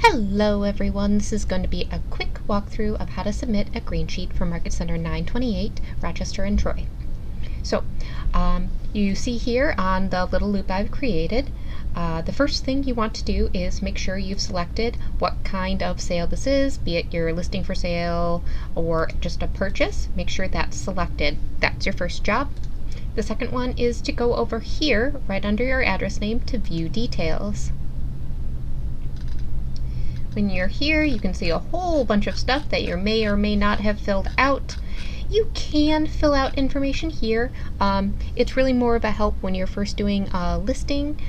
Hello everyone, this is going to be a quick walkthrough of how to submit a green sheet for Market Center 928, Rochester and Troy. So, you see here on the little loop I've created, the first thing you want to do is make sure you've selected what kind of sale this is, be it your listing for sale or just a purchase. Make sure that's selected. That's your first job. The second one is to go over here, right under your address name, to view details. When you're here, you can see a whole bunch of stuff that you may or may not have filled out. You can fill out information here. It's really more of a help when you're first doing a listing.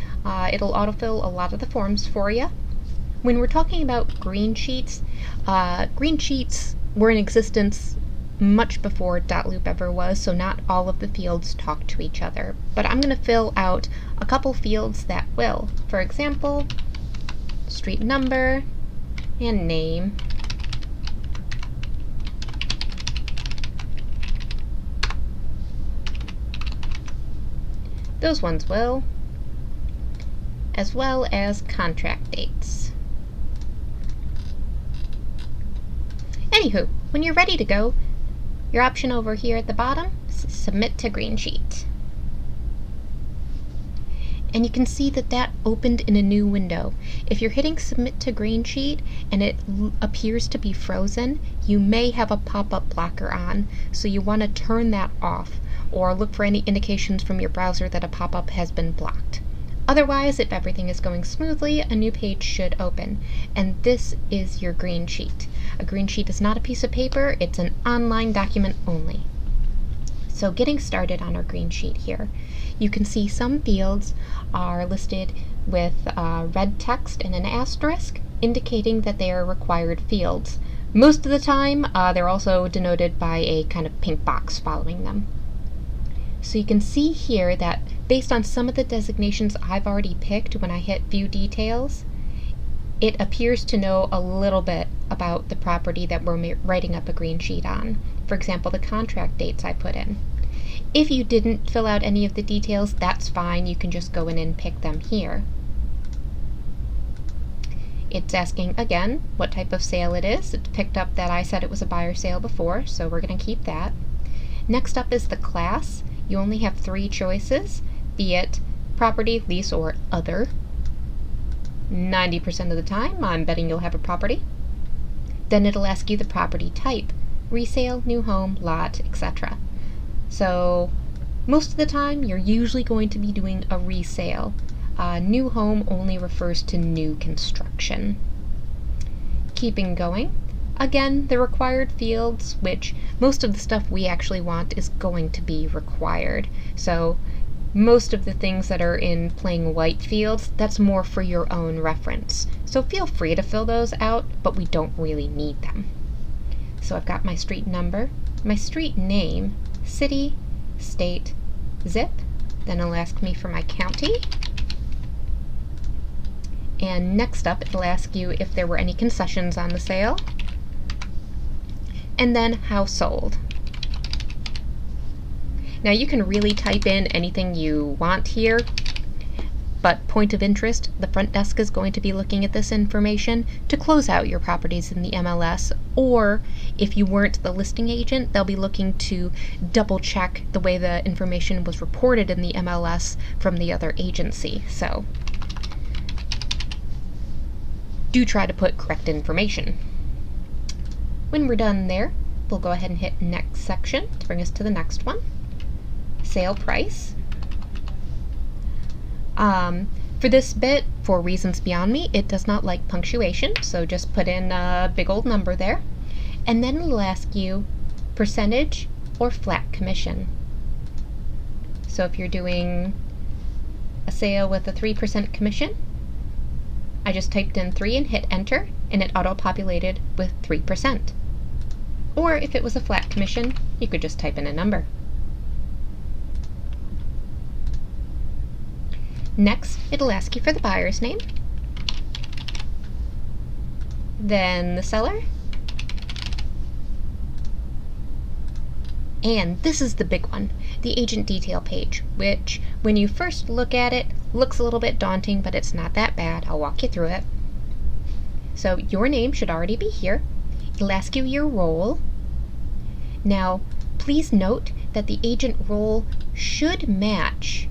It'll autofill a lot of the forms for you. When we're talking about green sheets were in existence much before .loop ever was, so not all of the fields talk to each other. But I'm going to fill out a couple fields that will. For example, street number and name. Those ones will, as well as contract dates. Anywho, when you're ready to go, your option over here at the bottom is Submit to Greensheet. And you can see that that opened in a new window. If you're hitting Submit to Greensheet and it appears to be frozen, you may have a pop-up blocker on, so you want to turn that off or look for any indications from your browser that a pop-up has been blocked. Otherwise, if everything is going smoothly, a new page should open. And this is your green sheet. A green sheet is not a piece of paper, it's an online document only. So getting started on our green sheet here, you can see some fields are listed with red text and an asterisk indicating that they are required fields. Most of the time, they're also denoted by a kind of pink box following them. So you can see here that based on some of the designations I've already picked when I hit View Details, it appears to know a little bit about the property that we're writing up a green sheet on. For example, the contract dates I put in. If you didn't fill out any of the details, that's fine. You can just go in and pick them here. It's asking again what type of sale it is. It's picked up that I said it was a buyer sale before, so we're going to keep that. Next up is the class. You only have 3 choices, be it property, lease, or other. 90% of the time, I'm betting you'll have a property. Then it'll ask you the property type, resale, new home, lot, etc. So most of the time, you're usually going to be doing a resale. New home only refers to new construction. Keeping going. Again, the required fields, which most of the stuff we actually want is going to be required. So most of the things that are in plain white fields, that's more for your own reference. So feel free to fill those out, but we don't really need them. So I've got my street number, my street name, city, state, zip, then it'll ask me for my county. And next up, it'll ask you if there were any concessions on the sale. And then how sold. Now you can really type in anything you want here, but point of interest, the front desk is going to be looking at this information to close out your properties in the MLS, or if you weren't the listing agent, they'll be looking to double check the way the information was reported in the MLS from the other agency. So do try to put correct information. When we're done there, we'll go ahead and hit next section to bring us to the next one. Sale price. For this bit, for reasons beyond me, it does not like punctuation, so just put in a big old number there. And then it'll ask you percentage or flat commission. So if you're doing a sale with a 3% commission, I just typed in 3 and hit enter, and it auto-populated with 3%. Or if it was a flat commission, you could just type in a number. Next, it'll ask you for the buyer's name, then the seller, and this is the big one, the agent detail page, which when you first look at it, looks a little bit daunting, but it's not that bad. I'll walk you through it. So your name should already be here. It'll ask you your role. Now, please note that the agent role should match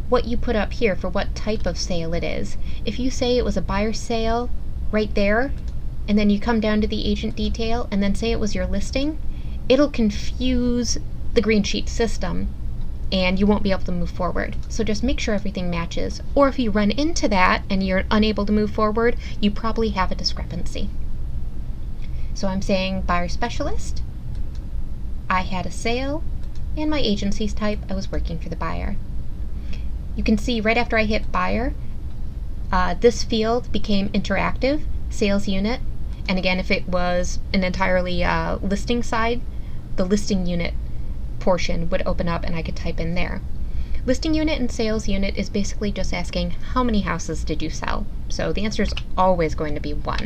what you put up here for what type of sale it is. If you say it was a buyer sale right there, and then you come down to the agent detail and then say it was your listing, it'll confuse the Greensheet system and you won't be able to move forward. So just make sure everything matches. Or if you run into that and you're unable to move forward, you probably have a discrepancy. So I'm saying buyer specialist, I had a sale, and my agency's type, I was working for the buyer. You can see right after I hit buyer, this field became interactive, sales unit, and again, if it was an entirely listing side, the listing unit portion would open up and I could type in there. Listing unit and sales unit is basically just asking how many houses did you sell? So the answer is always going to be 1.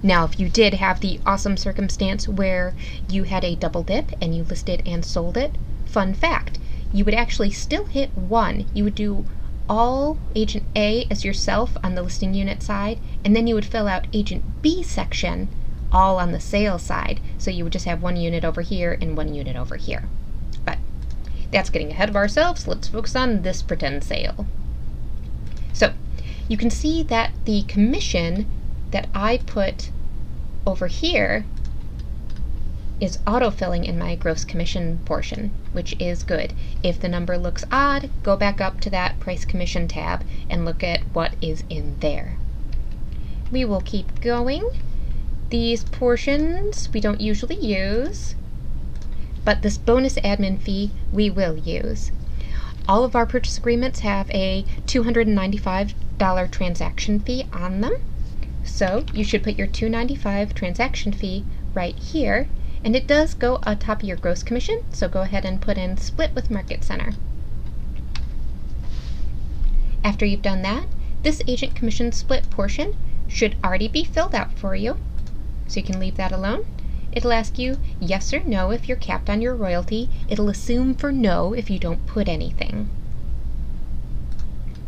Now, if you did have the awesome circumstance where you had a double dip and you listed and sold it, fun fact, you would actually still hit 1. You would do all Agent A as yourself on the listing unit side, and then you would fill out Agent B section all on the sales side. So you would just have 1 unit over here and 1 unit over here. But that's getting ahead of ourselves. Let's focus on this pretend sale. So you can see that the commission that I put over here is autofilling in my gross commission portion, which is good. If the number looks odd, go back up to that price commission tab and look at what is in there. We will keep going. These portions we don't usually use, but this bonus admin fee we will use. All of our purchase agreements have a $295 transaction fee on them. So you should put your $295 transaction fee right here, and it does go on top of your gross commission, so go ahead and put in split with Market Center. After you've done that, this agent commission split portion should already be filled out for you, so you can leave that alone. It'll ask you yes or no if you're capped on your royalty. It'll assume for no if you don't put anything.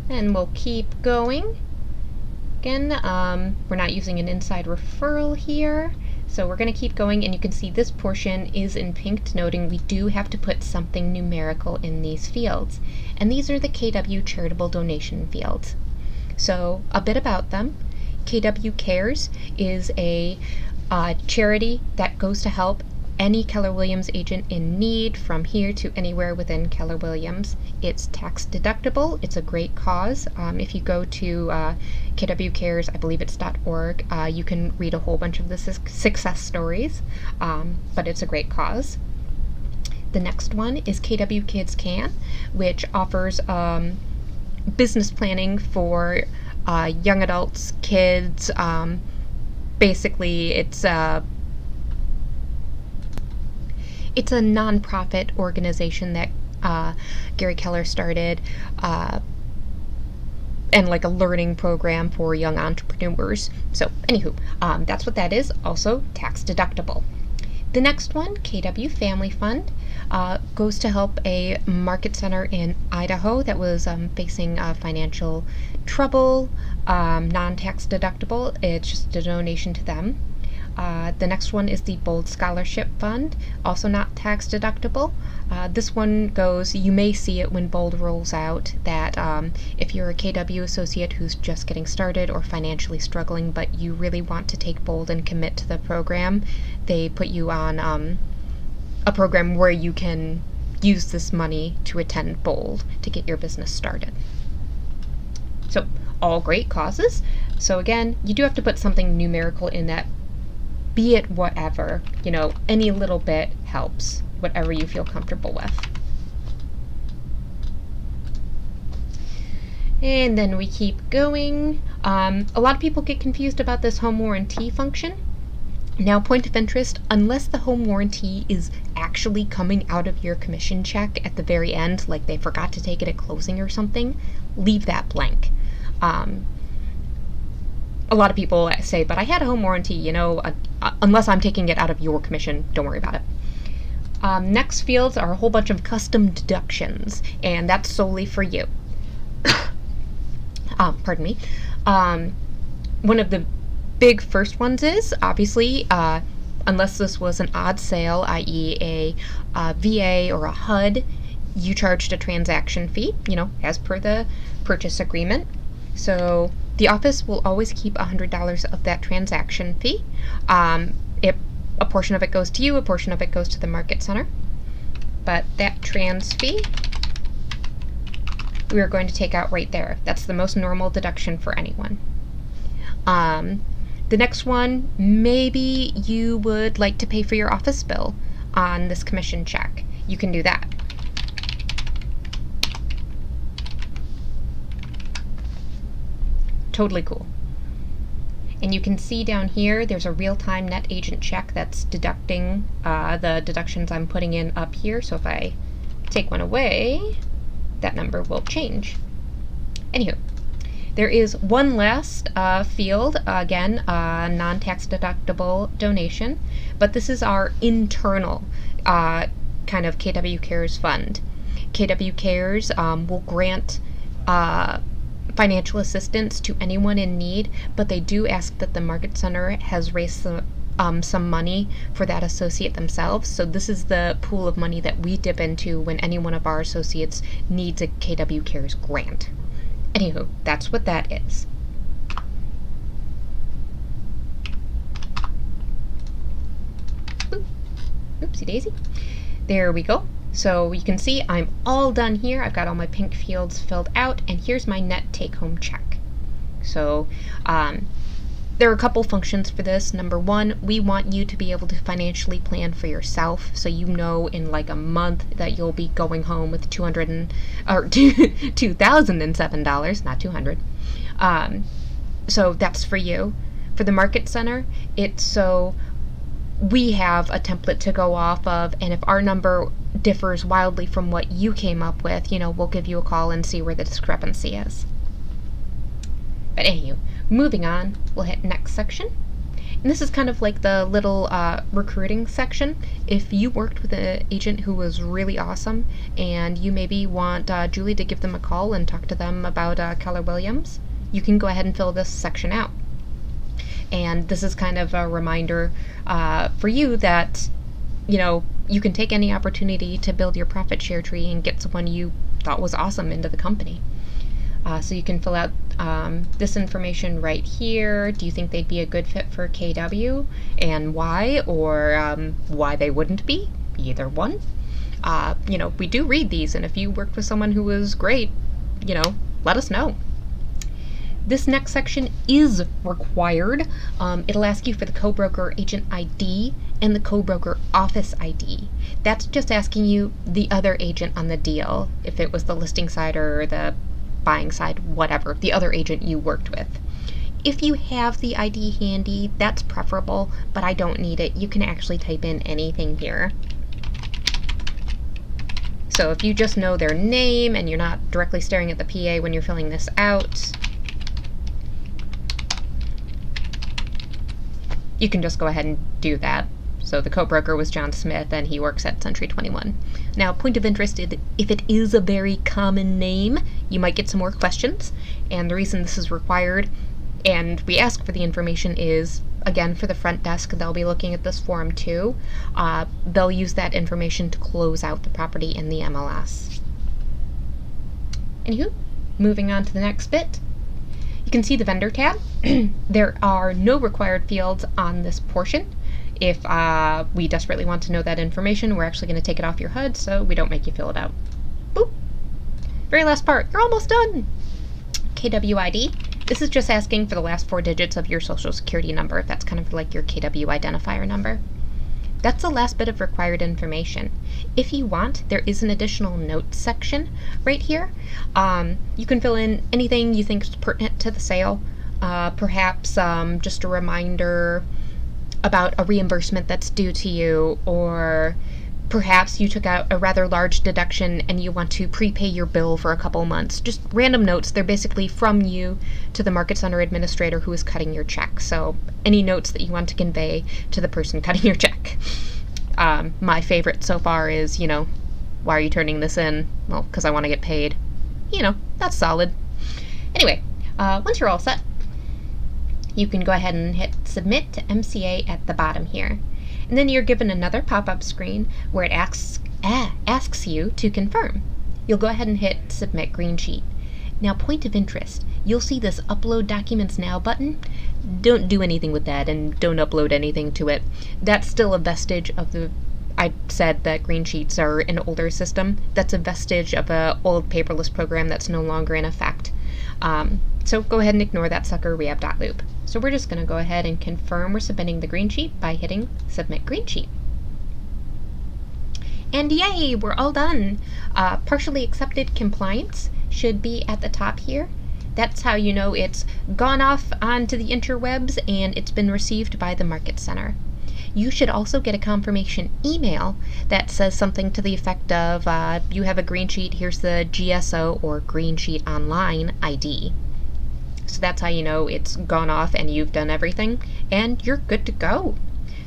And we'll keep going. Again, we're not using an inside referral here, so we're going to keep going, and you can see this portion is in pink, denoting we do have to put something numerical in these fields. And these are the KW charitable donation fields. So a bit about them. KW Cares is a charity that goes to help any Keller Williams agent in need from here to anywhere within Keller Williams. It's tax deductible. It's a great cause. If you go to KW Cares, I believe it's .org, you can read a whole bunch of the success stories, but it's a great cause. The next one is KW Kids Can, which offers business planning for young adults, kids. Basically, it's a nonprofit organization that Gary Keller started, and like a learning program for young entrepreneurs. So anywho, that's what that is, also tax deductible. The next one, KW Family Fund, goes to help a market center in Idaho that was facing financial trouble, non-tax deductible. It's just a donation to them. The next one is the Bold Scholarship Fund, also not tax deductible. This one goes, you may see it when Bold rolls out, that if you're a KW associate who's just getting started or financially struggling, but you really want to take Bold and commit to the program, they put you on a program where you can use this money to attend Bold to get your business started. So all great causes. So again, you do have to put something numerical in that, be it whatever, any little bit helps, whatever you feel comfortable with. And then we keep going. A lot of people get confused about this home warranty function. Now, point of interest, unless the home warranty is actually coming out of your commission check at the very end, like they forgot to take it at closing or something, leave that blank. A lot of people say, but I had a home warranty, unless I'm taking it out of your commission, don't worry about it. Next fields are a whole bunch of custom deductions, and that's solely for you. Pardon me. one of the big first ones is, obviously, unless this was an odd sale, i.e. a VA or a HUD, you charged a transaction fee, as per the purchase agreement. So the office will always keep $100 of that transaction fee. A portion of it goes to you, a portion of it goes to the market center. But that trans fee, we are going to take out right there. That's the most normal deduction for anyone. The next one, maybe you would like to pay for your office bill on this commission check. You can do that. Totally cool. And you can see down here, there's a real-time net agent check that's deducting the deductions I'm putting in up here. So if I take one away, that number will change. Anywho, there is one last field, again, non-tax deductible donation, but this is our internal kind of KW Cares fund. KW Cares will grant financial assistance to anyone in need, but they do ask that the market center has raised some money for that associate themselves. So this is the pool of money that we dip into when any one of our associates needs a KW Cares grant. Anywho, that's what that is. Oopsie daisy. There we go. So you can see I'm all done here. I've got all my pink fields filled out, and here's my net take-home check. So there are a couple functions for this. Number one, we want you to be able to financially plan for yourself, so you know in like a month that you'll be going home with $2,007, not 200. So that's for you. For the market center, it's so we have a template to go off of, and if our number differs wildly from what you came up with, we'll give you a call and see where the discrepancy is. But anywho, moving on, we'll hit next section. And this is kind of like the little recruiting section. If you worked with an agent who was really awesome and you maybe want Julie to give them a call and talk to them about Keller Williams, you can go ahead and fill this section out. And this is kind of a reminder for you that, you can take any opportunity to build your profit share tree and get someone you thought was awesome into the company. So you can fill out this information right here. Do you think they'd be a good fit for KW, and why, or why they wouldn't be? Either one. We do read these, and if you worked with someone who was great, let us know. This next section is required. It'll ask you for the co-broker agent ID and the co-broker office ID. That's just asking you the other agent on the deal, if it was the listing side or the buying side, whatever, the other agent you worked with. If you have the ID handy, that's preferable, but I don't need it. You can actually type in anything here. So if you just know their name and you're not directly staring at the PA when you're filling this out, you can just go ahead and do that. So the co-broker was John Smith, and he works at Century 21. Now, point of interest, if it is a very common name, you might get some more questions. And the reason this is required, and we ask for the information, is, again, for the front desk, they'll be looking at this form too. They'll use that information to close out the property in the MLS. Anywho, moving on to the next bit. You can see the vendor tab. There are no required fields on this portion. If we desperately want to know that information, we're actually going to take it off your HUD, so we don't make you fill it out. Boop. Very last part. You're almost done. KWID. This is just asking for the last 4 digits of your social security number. That's kind of like your KW identifier number. That's the last bit of required information. If you want, there is an additional notes section right here. You can fill in anything you think is pertinent to the sale. Perhaps just a reminder about a reimbursement that's due to you, or perhaps you took out a rather large deduction and you want to prepay your bill for a couple months. Just random notes. They're basically from you to the Market Center administrator who is cutting your check. So any notes that you want to convey to the person cutting your check. My favorite so far is, why are you turning this in? Well, because I want to get paid. That's solid. Anyway, once you're all set, you can go ahead and hit Submit to MCA at the bottom here. And then you're given another pop-up screen where it asks you to confirm. You'll go ahead and hit Submit Greensheet. Now, point of interest, you'll see this Upload Documents Now button. Don't do anything with that and don't upload anything to it. That's still a vestige of I said that Greensheets are an older system. That's a vestige of an old paperless program that's no longer in effect. So go ahead and ignore that sucker. We have .loop. So we're just going to go ahead and confirm we're submitting the Greensheet by hitting Submit Greensheet. And yay, we're all done. Partially accepted compliance should be at the top here. That's how you know it's gone off onto the interwebs and it's been received by the Market Center. You should also get a confirmation email that says something to the effect of, you have a Greensheet, here's the GSO or Greensheet Online ID. So that's how you know it's gone off and you've done everything and you're good to go.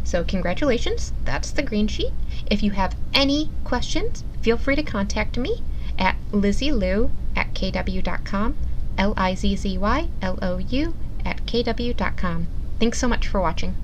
So congratulations, that's the Greensheet. If you have any questions, feel free to contact me at lizzylou@kw.com, lizzylou@kw.com. Thanks so much for watching.